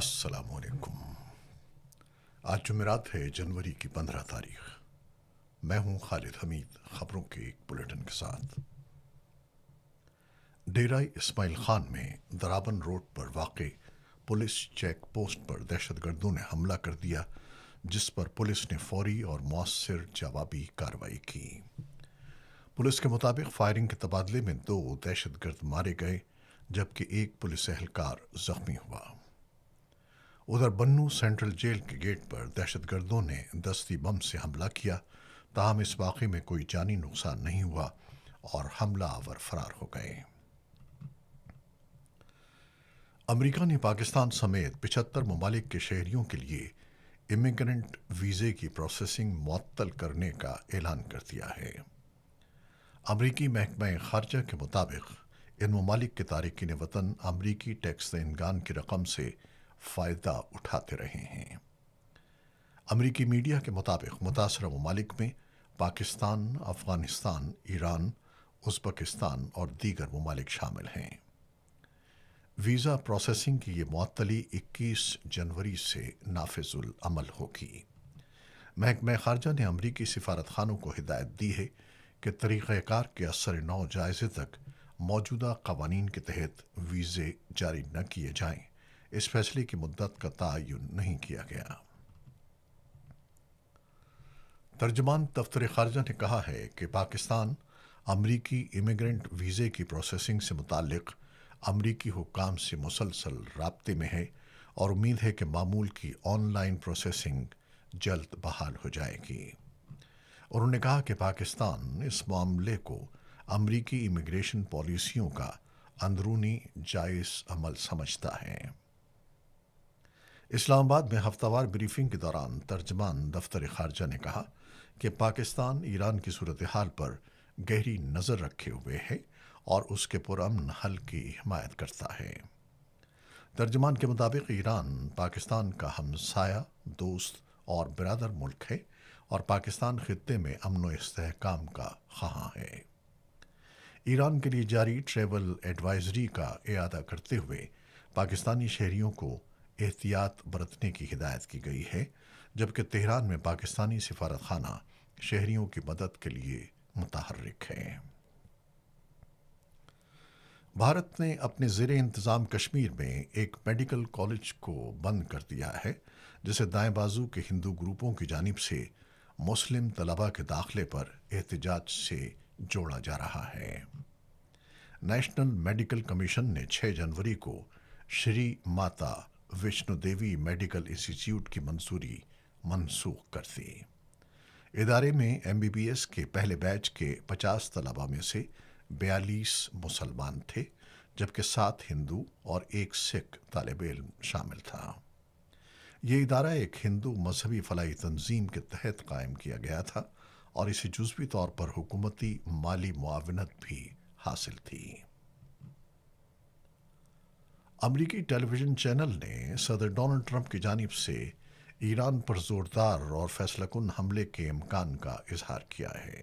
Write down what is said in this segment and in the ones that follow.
السلام علیکم۔ آج جمعرات ہے، جنوری کی 15 تاریخ۔ میں ہوں خالد حمید، خبروں کے ایک بلیٹن کے ساتھ۔ ڈیرہ اسماعیل خان میں درابن روڈ پر واقع پولیس چیک پوسٹ پر دہشت گردوں نے حملہ کر دیا، جس پر پولیس نے فوری اور مؤثر جوابی کارروائی کی۔ پولیس کے مطابق فائرنگ کے تبادلے میں 2 دہشت گرد مارے گئے، جبکہ ایک پولیس اہلکار زخمی ہوا۔ ادھر بنوں سینٹرل جیل کے گیٹ پر دہشت گردوں نے دستی بم سے حملہ کیا، تاہم اس واقعے میں کوئی جانی نقصان نہیں ہوا اور حملہ آور فرار ہو گئے۔ امریکہ نے پاکستان سمیت 75 ممالک کے شہریوں کے لیے امیگرنٹ ویزے کی پروسیسنگ معطل کرنے کا اعلان کر دیا ہے۔ امریکی محکمہ خارجہ کے مطابق ان ممالک کے تارکین وطن امریکی ٹیکس دہندگان کی رقم سے فائدہ اٹھاتے رہے ہیں۔ امریکی میڈیا کے مطابق متاثرہ ممالک میں پاکستان، افغانستان، ایران، ازبکستان اور دیگر ممالک شامل ہیں۔ ویزا پروسیسنگ کی یہ معطلی 21 جنوری سے نافذ العمل ہوگی۔ محکمہ خارجہ نے امریکی سفارت خانوں کو ہدایت دی ہے کہ طریقہ کار کے اثر نو جائزے تک موجودہ قوانین کے تحت ویزے جاری نہ کیے جائیں۔ اس فیصلے کی مدت کا تعین نہیں کیا گیا۔ ترجمان دفتر خارجہ نے کہا ہے کہ پاکستان امریکی امیگرنٹ ویزے کی پروسیسنگ سے متعلق امریکی حکام سے مسلسل رابطے میں ہے اور امید ہے کہ معمول کی آن لائن پروسیسنگ جلد بحال ہو جائے گی۔ انہوں نے کہا کہ پاکستان اس معاملے کو امریکی امیگریشن پالیسیوں کا اندرونی جائز عمل سمجھتا ہے۔ اسلام آباد میں ہفتہ وار بریفنگ کے دوران ترجمان دفتر خارجہ نے کہا کہ پاکستان ایران کی صورتحال پر گہری نظر رکھے ہوئے ہے اور اس کے پرامن حل کی حمایت کرتا ہے۔ ترجمان کے مطابق ایران پاکستان کا ہمسایہ، دوست اور برادر ملک ہے اور پاکستان خطے میں امن و استحکام کا خواہاں ہے۔ ایران کے لیے جاری ٹریول ایڈوائزری کا اعادہ کرتے ہوئے پاکستانی شہریوں کو احتیاط برتنے کی ہدایت کی گئی ہے، جبکہ تہران میں پاکستانی سفارت خانہ شہریوں کی مدد کے لیے متحرک ہے۔ بھارت نے اپنے زیر انتظام کشمیر میں ایک میڈیکل کالج کو بند کر دیا ہے، جسے دائیں بازو کے ہندو گروپوں کی جانب سے مسلم طلباء کے داخلے پر احتجاج سے جوڑا جا رہا ہے۔ نیشنل میڈیکل کمیشن نے 6 جنوری کو شری ماتا ویشنو دیوی میڈیکل انسٹی ٹیوٹ کی منظوری منسوخ کر دی۔ ادارے میں MBBS کے پہلے بیچ کے 50 طلباء میں سے 42 مسلمان تھے، جبکہ 7 ہندو اور 1 سکھ طالب علم شامل تھا۔ یہ ادارہ ایک ہندو مذہبی فلاحی تنظیم کے تحت قائم کیا گیا تھا اور اسے جزوی طور پر حکومتی مالی معاونت بھی حاصل تھی۔ امریکی ٹیلی ویژن چینل نے صدر ڈونلڈ ٹرمپ کی جانب سے ایران پر زوردار اور فیصلہ کن حملے کے امکان کا اظہار کیا ہے۔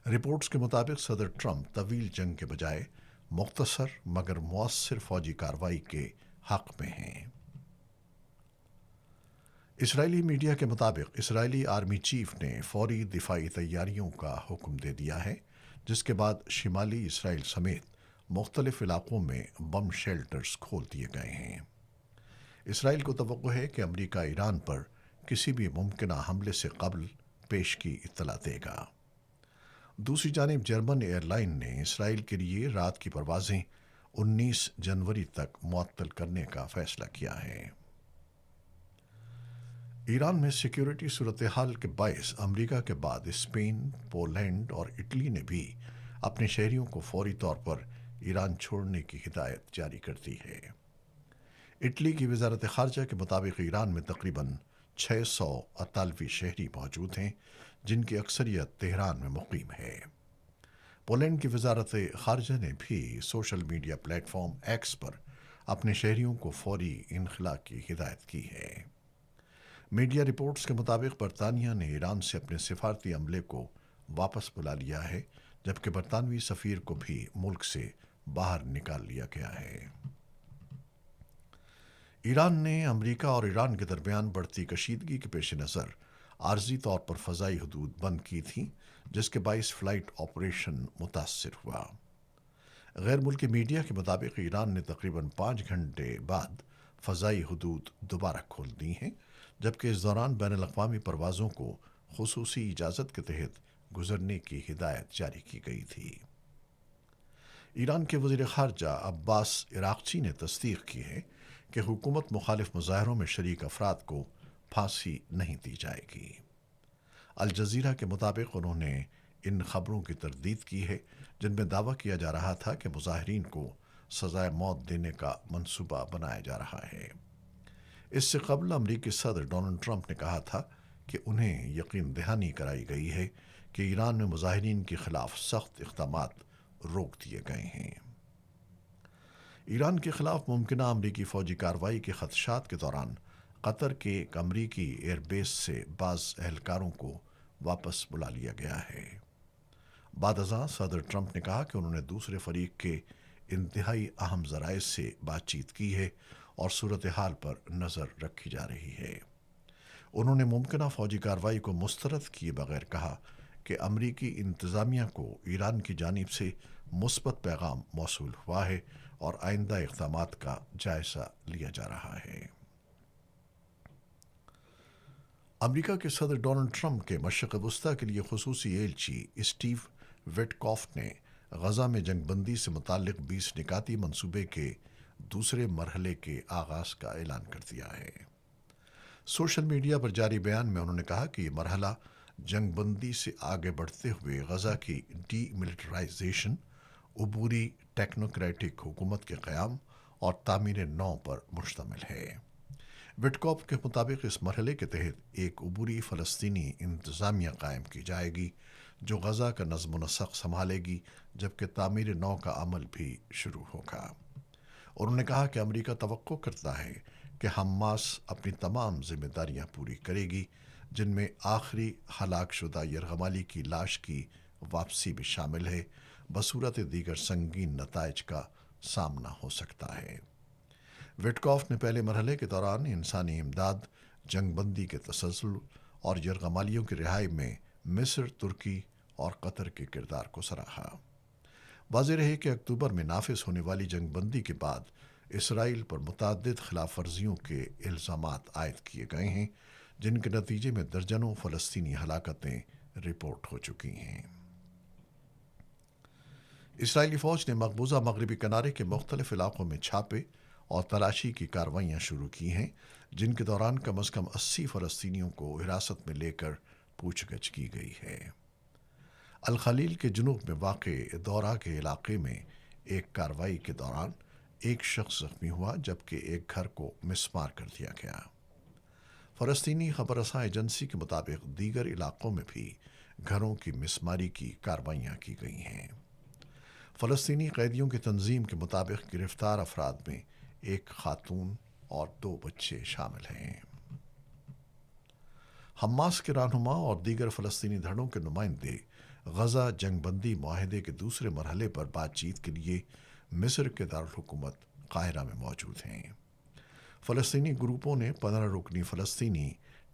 رپورٹس کے مطابق صدر ٹرمپ طویل جنگ کے بجائے مختصر مگر مؤثر فوجی کارروائی کے حق میں ہیں۔ اسرائیلی میڈیا کے مطابق اسرائیلی آرمی چیف نے فوری دفاعی تیاریوں کا حکم دے دیا ہے، جس کے بعد شمالی اسرائیل سمیت مختلف علاقوں میں بم شیلٹرز کھول دیے گئے ہیں۔ اسرائیل کو توقع ہے کہ امریکہ ایران پر کسی بھی ممکنہ حملے سے قبل پیشگی اطلاع دے گا۔ دوسری جانب جرمن ایئر لائن نے اسرائیل کے لیے رات کی پروازیں 19 جنوری تک معطل کرنے کا فیصلہ کیا ہے۔ ایران میں سیکیورٹی صورتحال کے باعث امریکہ کے بعد اسپین، پولینڈ اور اٹلی نے بھی اپنے شہریوں کو فوری طور پر ایران چھوڑنے کی ہدایت جاری کر دی ہے۔ اٹلی کی وزارت خارجہ کے مطابق ایران میں تقریباً 600 اطالوی شہری موجود ہیں، جن کی اکثریت تہران میں مقیم ہے۔ پولینڈ کی وزارت خارجہ نے بھی social media platform X پر اپنے شہریوں کو فوری انخلاء کی ہدایت کی ہے۔ میڈیا رپورٹس کے مطابق برطانیہ نے ایران سے اپنے سفارتی عملے کو واپس بلا لیا ہے، جبکہ برطانوی سفیر کو بھی ملک سے باہر نکال لیا گیا ہے۔ ایران نے امریکہ اور ایران کے درمیان بڑھتی کشیدگی کے پیش نظر عارضی طور پر فضائی حدود بند کی تھیں، جس کے باعث فلائٹ آپریشن متاثر ہوا۔ غیر ملکی میڈیا کے مطابق ایران نے تقریباً 5 گھنٹے بعد فضائی حدود دوبارہ کھول دی ہیں، جبکہ اس دوران بین الاقوامی پروازوں کو خصوصی اجازت کے تحت گزرنے کی ہدایت جاری کی گئی تھی۔ ایران کے وزیر خارجہ عباس عراقچی نے تصدیق کی ہے کہ حکومت مخالف مظاہروں میں شریک افراد کو پھانسی نہیں دی جائے گی۔ الجزیرہ کے مطابق انہوں نے ان خبروں کی تردید کی ہے جن میں دعویٰ کیا جا رہا تھا کہ مظاہرین کو سزائے موت دینے کا منصوبہ بنایا جا رہا ہے۔ اس سے قبل امریکی صدر ڈونلڈ ٹرمپ نے کہا تھا کہ انہیں یقین دہانی کرائی گئی ہے کہ ایران میں مظاہرین کے خلاف سخت اقدامات روک دیے گئے ہیں۔ ایران کے خلاف ممکنہ امریکی فوجی کارروائی کے خدشات کے دوران قطر کے ایک امریکی ایئر بیس سے بعض اہلکاروں کو واپس بلا لیا گیا ہے۔ بعد ازاں صدر ٹرمپ نے کہا کہ انہوں نے دوسرے فریق کے انتہائی اہم ذرائع سے بات چیت کی ہے اور صورتحال پر نظر رکھی جا رہی ہے۔ انہوں نے ممکنہ فوجی کارروائی کو مسترد کیے بغیر کہا کہ امریکی انتظامیہ کو ایران کی جانب سے مثبت پیغام موصول ہوا ہے اور آئندہ اقدامات کا جائزہ لیا جا رہا ہے۔ امریکہ کے صدر ڈونلڈ ٹرمپ کے مشرق وسطیٰ کے لیے خصوصی ایلچی اسٹیو وٹکوف نے غزہ میں جنگ بندی سے متعلق 20 نکاتی منصوبے کے دوسرے مرحلے کے آغاز کا اعلان کر دیا ہے۔ سوشل میڈیا پر جاری بیان میں انہوں نے کہا کہ یہ مرحلہ جنگ بندی سے آگے بڑھتے ہوئے غزہ کی ڈی ملٹرائزیشن، عبوری ٹیکنوکریٹک حکومت کے قیام اور تعمیر نو پر مشتمل ہے۔ وٹکوف کے مطابق اس مرحلے کے تحت ایک عبوری فلسطینی انتظامیہ قائم کی جائے گی جو غزہ کا نظم و نسق سنبھالے گی، جبکہ تعمیر نو کا عمل بھی شروع ہوگا۔ انہوں نے کہا کہ امریکہ توقع کرتا ہے کہ حماس اپنی تمام ذمہ داریاں پوری کرے گی، جن میں آخری ہلاک شدہ یرغمالی کی لاش کی واپسی بھی شامل ہے، بصورت دیگر سنگین نتائج کا سامنا ہو سکتا ہے۔ وٹکوف نے پہلے مرحلے کے دوران انسانی امداد، جنگ بندی کے تسلسل اور یرغمالیوں کی رہائی میں مصر، ترکی اور قطر کے کردار کو سراہا۔ واضح رہے کہ اکتوبر میں نافذ ہونے والی جنگ بندی کے بعد اسرائیل پر متعدد خلاف ورزیوں کے الزامات عائد کیے گئے ہیں، جن کے نتیجے میں درجنوں فلسطینی ہلاکتیں رپورٹ ہو چکی ہیں۔ اسرائیلی فوج نے مقبوضہ مغربی کنارے کے مختلف علاقوں میں چھاپے اور تلاشی کی کارروائیاں شروع کی ہیں، جن کے دوران کم از کم 80 فلسطینیوں کو حراست میں لے کر پوچھ گچھ کی گئی ہے۔ الخلیل کے جنوب میں واقع دورہ کے علاقے میں ایک کارروائی کے دوران ایک شخص زخمی ہوا، جبکہ ایک گھر کو مسمار کر دیا گیا۔ فلسطینی خبر رساں ایجنسی کے مطابق دیگر علاقوں میں بھی گھروں کی مسماری کی کارروائیاں کی گئی ہیں۔ فلسطینی قیدیوں کی تنظیم کے مطابق گرفتار افراد میں ایک خاتون اور 2 بچے شامل ہیں۔ حماس کے رہنما اور دیگر فلسطینی دھڑوں کے نمائندے غزہ جنگ بندی معاہدے کے دوسرے مرحلے پر بات چیت کے لیے مصر کے دارالحکومت قاہرہ میں موجود ہیں۔ فلسطینی گروپوں نے 15 رکنی فلسطینی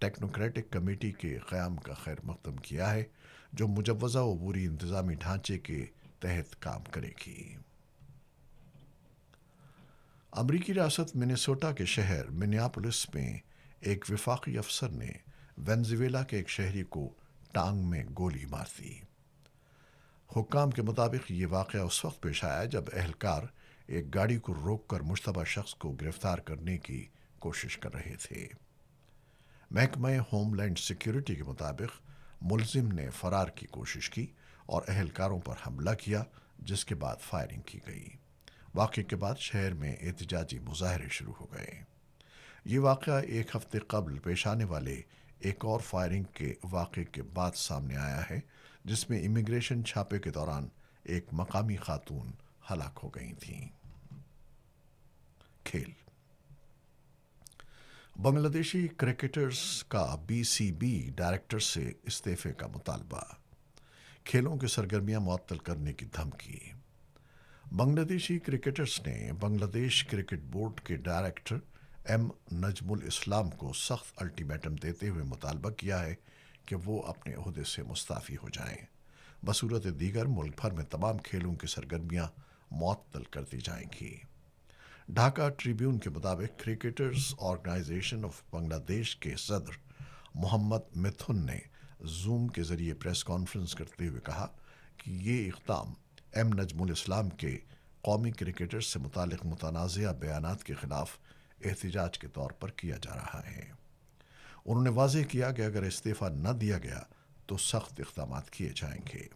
ٹیکنوکریٹک کمیٹی کے قیام کا خیر مقدم کیا ہے، جو مجوزہ عبوری انتظامی ڈھانچے کے تحت کام کرے گی۔ امریکی ریاست منیسوٹا کے شہر منیاپولس میں ایک وفاقی افسر نے وینزویلا کے ایک شہری کو ٹانگ میں گولی مار دی۔ حکام کے مطابق یہ واقعہ اس وقت پیش آیا جب اہلکار ایک گاڑی کو روک کر مشتبہ شخص کو گرفتار کرنے کی کوشش کر رہے تھے۔ محکمہ ہوم لینڈ سیکیورٹی کے مطابق ملزم نے فرار کی کوشش کی اور اہلکاروں پر حملہ کیا، جس کے بعد فائرنگ کی گئی۔ واقعے کے بعد شہر میں احتجاجی مظاہرے شروع ہو گئے۔ یہ واقعہ ایک ہفتے قبل پیش آنے والے ایک اور فائرنگ کے واقعے کے بعد سامنے آیا ہے، جس میں امیگریشن چھاپے کے دوران ایک مقامی خاتون ہلاک ہو گئی تھیں۔ کھیل۔ بنگلہ دیشی کرکٹرز کا بی سی بی ڈائریکٹر سے استعفے کا مطالبہ، کھیلوں کی سرگرمیاں معطل کرنے کی دھمکی۔ بنگلہ دیشی کرکٹرز نے بنگلہ دیش کرکٹ بورڈ کے ڈائریکٹر ایم نجم الاسلام کو سخت الٹیمیٹم دیتے ہوئے مطالبہ کیا ہے کہ وہ اپنے عہدے سے مستعفی ہو جائیں۔ بصورت دیگر ملک بھر میں تمام کھیلوں کی سرگرمیاں معطل کر دی جائیں گی۔ ڈھاکہ ٹریبیون کے مطابق کرکٹرز آرگنائزیشن آف بنگلہ دیش کے صدر محمد متھن نے زوم کے ذریعے پریس کانفرنس کرتے ہوئے کہا کہ یہ اقدام ایم نجم الاسلام کے قومی کرکٹر سے متعلق متنازعہ بیانات کے خلاف احتجاج کے طور پر کیا جا رہا ہے۔ انہوں نے واضح کیا کہ اگر استعفیٰ نہ دیا گیا تو سخت اقدامات کیے جائیں گے۔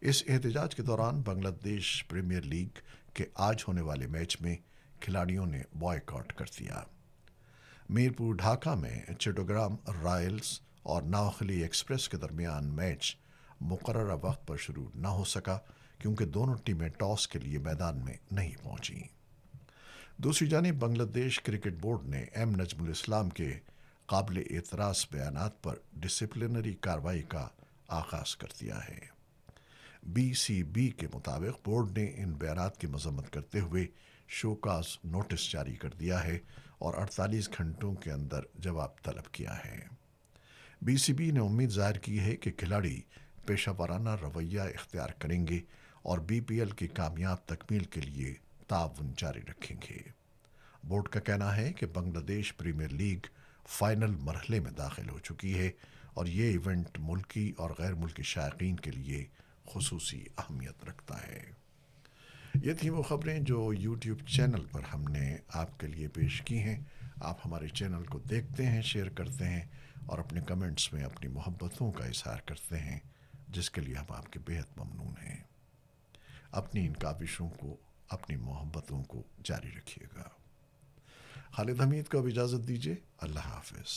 اس احتجاج کے دوران بنگلہ دیش پریمیئر لیگ کے آج ہونے والے میچ میں کھلاڑیوں نے بائیکاٹ کر دیا۔ میرپور ڈھاکہ میں چٹوگرام رائلز اور ناوخلی ایکسپریس کے درمیان میچ مقررہ وقت پر شروع نہ ہو سکا کیونکہ دونوں ٹیمیں ٹاس کے لیے میدان میں نہیں پہنچیں۔ دوسری جانب بنگلہ دیش کرکٹ بورڈ نے ایم نجم الاسلام کے قابل اعتراض بیانات پر ڈسپلنری کارروائی کا آغاز کر دیا ہے۔ بی سی بی کے مطابق بورڈ نے ان بیانات کی مذمت کرتے ہوئے شوکاز نوٹس جاری کر دیا ہے اور 48 گھنٹوں کے اندر جواب طلب کیا ہے۔ بی سی بی نے امید ظاہر کی ہے کہ کھلاڑی پیشہ ورانہ رویہ اختیار کریں گے اور بی پی ایل کی کامیاب تکمیل کے لیے تعاون جاری رکھیں گے۔ بورڈ کا کہنا ہے کہ بنگلہ دیش پریمیئر لیگ فائنل مرحلے میں داخل ہو چکی ہے اور یہ ایونٹ ملکی اور غیر ملکی شائقین کے لیے خصوصی اہمیت رکھتا ہے۔ یہ تھیں وہ خبریں جو یوٹیوب چینل پر ہم نے آپ کے لیے پیش کی ہیں۔ آپ ہمارے چینل کو دیکھتے ہیں، شیئر کرتے ہیں اور اپنے کمنٹس میں اپنی محبتوں کا اظہار کرتے ہیں، جس کے لیے ہم آپ کے بیحد ممنون ہیں۔ اپنی ان کاوشوں کو، اپنی محبتوں کو جاری رکھیے گا۔ خالد حمید کو اب اجازت دیجیے۔ اللہ حافظ۔